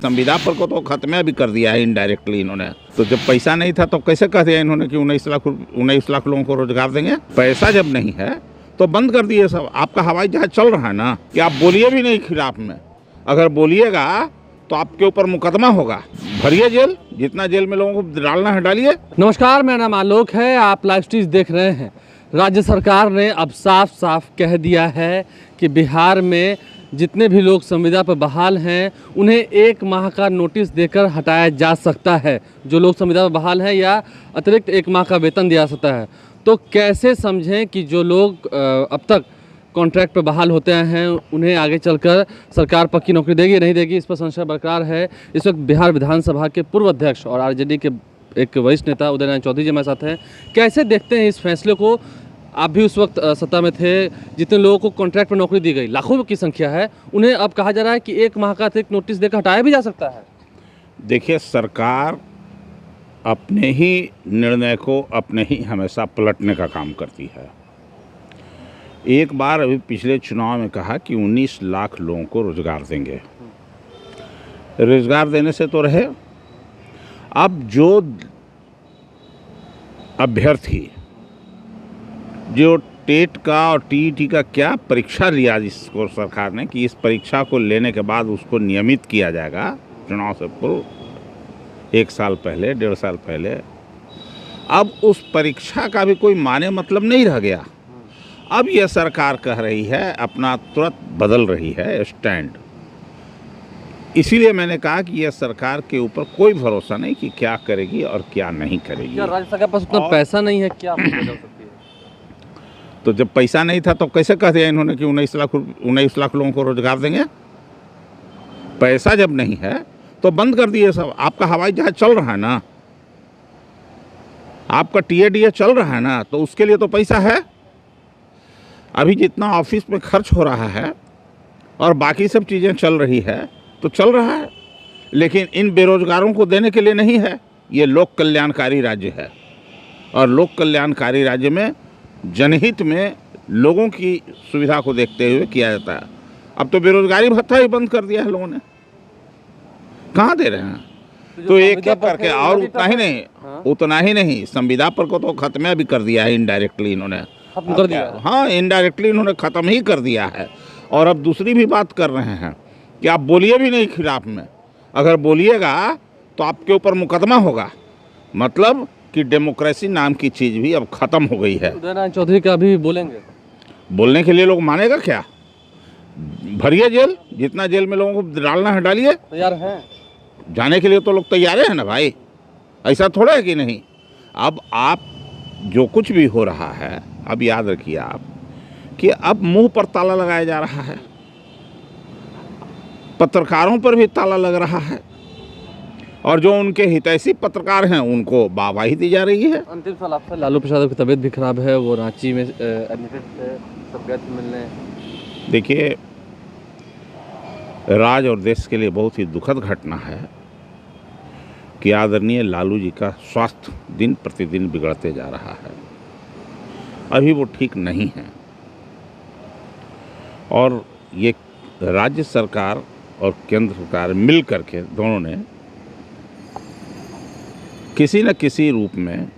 संविदा पर को तो खत्म भी कर दिया है इनडायरेक्टली इन्होंने। तो जब पैसा नहीं था तो कैसे कह दिया इन्होंने कि 19 लाख लोगों को रोजगार देंगे। पैसा जब नहीं है तो बंद कर दिए सब। आपका हवाई जहाज चल रहा है ना, कि आप बोलिए भी नहीं खिलाफ में। अगर बोलिएगा तो आपके ऊपर मुकदमा होगा, भरिए जेल, जितना जेल में लोगों को डालना है डालिए। नमस्कार, मेरा नाम आलोक है, आप लाइव स्ट्रीट देख रहे हैं। राज्य सरकार ने अब साफ साफ कह दिया है कि बिहार में जितने भी लोग संविदा पर बहाल हैं उन्हें 1 माह का नोटिस देकर हटाया जा सकता है। जो लोग संविदा पर बहाल हैं या अतिरिक्त 1 माह का वेतन दिया जा सकता है। तो कैसे समझें कि जो लोग अब तक कॉन्ट्रैक्ट पर बहाल होते हैं उन्हें आगे चलकर सरकार पक्की नौकरी देगी नहीं देगी, इस पर संशय बरकरार है। इस वक्त बिहार विधानसभा के पूर्व अध्यक्ष और आरजेडी के एक वरिष्ठ नेता उदय नारायण चौधरी जी हमारे साथ हैं। कैसे देखते हैं इस फैसले को? आप भी उस वक्त सत्ता में थे, जितने लोगों को कॉन्ट्रैक्ट पर नौकरी दी गई, लाखों की संख्या है, उन्हें अब कहा जा रहा है कि 1 माह का अतिरिक्त नोटिस देकर हटाया भी जा सकता है। देखिए, सरकार अपने ही निर्णय को अपने ही हमेशा पलटने का काम करती है। एक बार अभी पिछले चुनाव में कहा कि 19 लाख लोगों को रोजगार देंगे। रोजगार देने से तो रहे, अब जो अभ्यर्थी जो टेट का और टीईटी का क्या परीक्षा लिया जिसको सरकार ने, कि इस परीक्षा को लेने के बाद उसको नियमित किया जाएगा चुनाव से पूर्व 1 साल पहले, 1.5 साल पहले, अब उस परीक्षा का भी कोई माने मतलब नहीं रह गया। अब यह सरकार कह रही है, अपना तुरंत बदल रही है स्टैंड। इसीलिए मैंने कहा कि यह सरकार के ऊपर कोई भरोसा नहीं कि क्या करेगी और क्या नहीं करेगी। क्या राज्य सरकार के पास उतना पैसा नहीं है? क्या हो सकती है? तो जब पैसा नहीं था तो कैसे कह दिया इन्होंने कि 19 लाख लोगों को रोजगार देंगे। पैसा जब नहीं है तो बंद कर दिए सब। आपका हवाई जहाज चल रहा है ना, आपका टीएडीए चल रहा है ना, तो उसके लिए तो पैसा है। अभी जितना ऑफिस में खर्च हो रहा है और बाकी सब चीज़ें चल रही है तो चल रहा है, लेकिन इन बेरोजगारों को देने के लिए नहीं है। ये लोक कल्याणकारी राज्य है और लोक कल्याणकारी राज्य में जनहित में लोगों की सुविधा को देखते हुए किया जाता है। अब तो बेरोजगारी भत्ता ही बंद कर दिया है लोगों ने, कहाँ दे रहे हैं? तो एक एक करके, और उतना ही नहीं, संविदा पर को तो खत्म भी कर दिया है इनडायरेक्टली इन्होंने, खत्म कर दिया। हाँ, इनडायरेक्टली इन्होंने ख़त्म ही कर दिया है। और अब दूसरी भी बात कर रहे हैं कि आप बोलिए भी नहीं खिलाफ में। अगर बोलिएगा तो आपके ऊपर मुकदमा होगा। मतलब कि डेमोक्रेसी नाम की चीज़ भी अब ख़त्म हो गई है। उदय नारायण चौधरी का भी बोलेंगे? बोलने के लिए लोग मानेगा क्या? भरिए जेल, जितना जेल में लोगों को डालना है डालिए। तैयार हैं जाने के लिए तो लोग तैयार हैं ना भाई, ऐसा थोड़ा है कि नहीं। अब आप जो कुछ भी हो रहा है, अब याद रखिए आप कि अब मुंह पर ताला लगाया जा रहा है, पत्रकारों पर भी ताला लग रहा है, और जो उनके हितैषी पत्रकार हैं उनको वाहवाही दी जा रही है। अंतिम सवाल आपसे, लालू प्रसाद की तबीयत भी खराब है, वो रांची में एडमिटेड थे, सब गए थे मिलने। देखिए, राज्य और देश के लिए बहुत ही दुखद घटना है कि आदरणीय लालू जी का स्वास्थ्य दिन प्रतिदिन बिगड़ते जा रहा है। अभी वो ठीक नहीं है और ये राज्य सरकार और केंद्र सरकार मिल करके दोनों ने किसी न किसी रूप में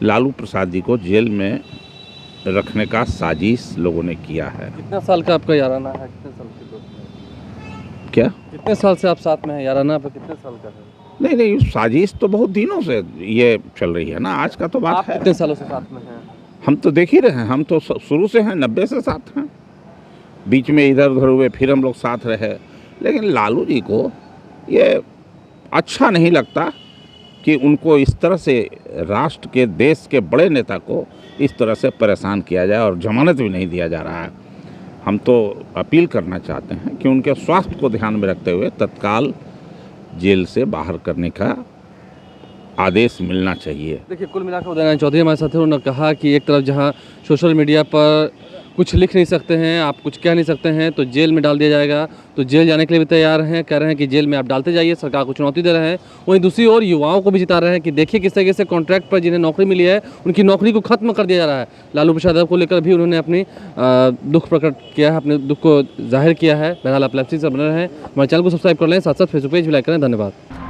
लालू प्रसाद जी को जेल में रखने का साजिश लोगों ने किया है। कितने साल का आपका याराना है? कितने साल के दोस्त हैं? क्या कितने साल से आप साथ में हैं? याराना पे कितने साल का है? नहीं, साजिश तो बहुत दिनों से ये चल रही है ना, आज का तो बात आप है। कितने सालों से साथ में हैं? हम तो देख ही रहे हैं, हम तो शुरू से हैं, 90 से साथ हैं। बीच में इधर उधर हुए, फिर हम लोग साथ रहे। लेकिन लालू जी को ये अच्छा नहीं लगता कि उनको इस तरह से राष्ट्र के, देश के बड़े नेता को इस तरह से परेशान किया जाए और जमानत भी नहीं दिया जा रहा है। हम तो अपील करना चाहते हैं कि उनके स्वास्थ्य को ध्यान में रखते हुए तत्काल जेल से बाहर करने का आदेश मिलना चाहिए। देखिए, कुल मिलाकर उदय नारायण चौधरी हमारे साथ हैं। उन्होंने कहा कि एक तरफ जहां सोशल मीडिया पर कुछ लिख नहीं सकते हैं, आप कुछ कह नहीं सकते हैं तो जेल में डाल दिया जाएगा। तो जेल जाने के लिए भी तैयार हैं, कह रहे हैं कि जेल में आप डालते जाइए, सरकार को चुनौती दे रहे हैं। वहीं दूसरी ओर युवाओं को भी जिता रहे हैं कि देखिए किस तरीके से कॉन्ट्रैक्ट पर जिन्हें नौकरी मिली है उनकी नौकरी को खत्म कर दिया जा रहा है। लालू प्रसाद यादव को लेकर भी उन्होंने अपनी दुख प्रकट किया है, अपने दुख को जाहिर किया है। बहरहाल आप लाइव से बने रहें, हमारे चैनल को सब्सक्राइब कर लें, साथ साथ फेसबुक पेज भी लाइक करें। धन्यवाद।